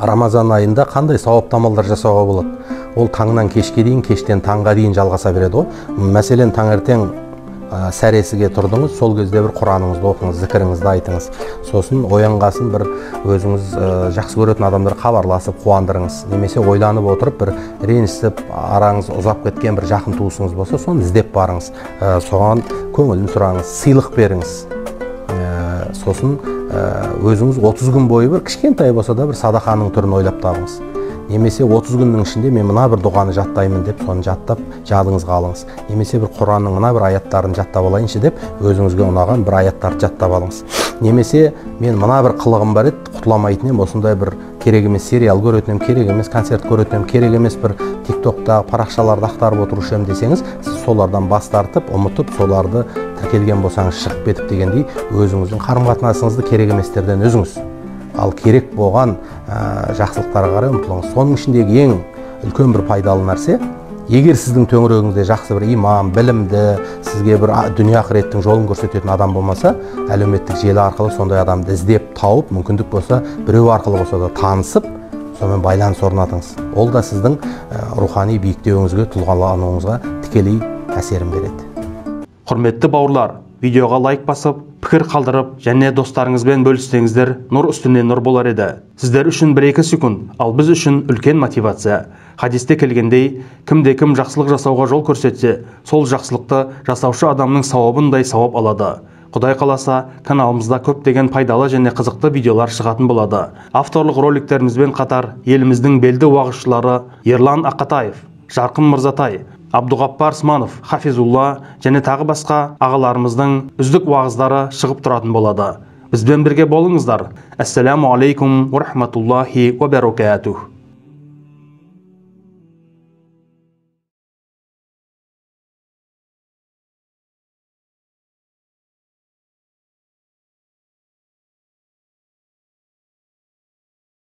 Рамазан айында қандай сауапты амалдар жасауға болады? Ол таңнан кешке дейін, кештен таңға дейін жалғаса береді ғой. Мәселен, таңертең сәресіге тұрдыңыз, сол кезде бір Құраныңызды оқыңыз, зікіріңізді айтыңыз. Сосын оянғасын бір өзіңіз жақсы көретін адамдар хабарласып қуандырыңыз. Немесе ойланып отырып бір ренжісіп, араңыз ұзап кеткен бір жақын туысыңыз болса, соны іздеп барыңыз. Соған көңілін сұраңыз, сыйлық беріңіз. Сосын өзіңіз 30 күн бойы бір кішкентай болса да бір садақаның түрін ойлап табыңыз. Немесе 30 күннің ішінде мен мына бір дұғаны жаттаймын деп, соны жаттап жадыңызға алыңыз. Немесе бір Құранның мына бір аяттарын жаттап алайыншы деп, өзіңізге ұнаған бір аяттарды жаттап алыңыз. Немесе мен мына бір қылығым бар еді, құтыламайтын ем, осындай бір керек емес сериал көретін ем, керек емес концерт көретін ем, керек емес бір TikTok'тағы парақшаларды ақтарып отырушы ем десеңіз, сіз солардан бас тартып, ұмытып, соларды тіркелген болсаңыз шығып кетіп дегендей, өзіңіздің қарым-қатынасыңызды керек еместерден үзіңіз. Ал керек болған жақсылықтарға қарай ұмтылыңыз. Соның ішіндегі ең үлкен бір пайдалы нәрсе, егер сіздің төңірегіңізде жақсы бір имам, білімді, сізге бір дүние ақыреттің жолын көрсететін адам болмаса, әлеуметтік желі арқылы сондай адамды іздеп тауып, мүмкіндік болса, біреу арқылы болса да танысып, сонымен байланыс орнатыңыз. Ол да сіздің рухани биіктеуіңізге, тұлғалануыңызға тікелей әсерін береді. Құрметті бауырлар, видеоға лайк басып, пікір қалдырып, және достарыңызбен бөліссеңіздер, нұр үстіне нұр болар еді. Сіздер үшін 1-2 секунд, ал біз үшін үлкен мотивация. Хадисте келгендей, кімде-кім жақсылық жасауға жол көрсетсе, сол жақсылықты жасаушы адамның сауабындай сауап алады. Құдай қаласа, каналымызда көптеген пайдалы және қызықты видеолар шығатын болады. Авторлық роликтерімізбен қатар, еліміздің белді уағызшылары Ерлан Ақатаев, Жарқын Мырзатай, Абдуғаппар Сманов, Хафизулла және тағы басқа ағаларымыздың үздік уағыздары шығып тұратын болады. Бізбен бірге болыңыздар. Ассаламу алейкум ва рахматуллахи ва баракатух.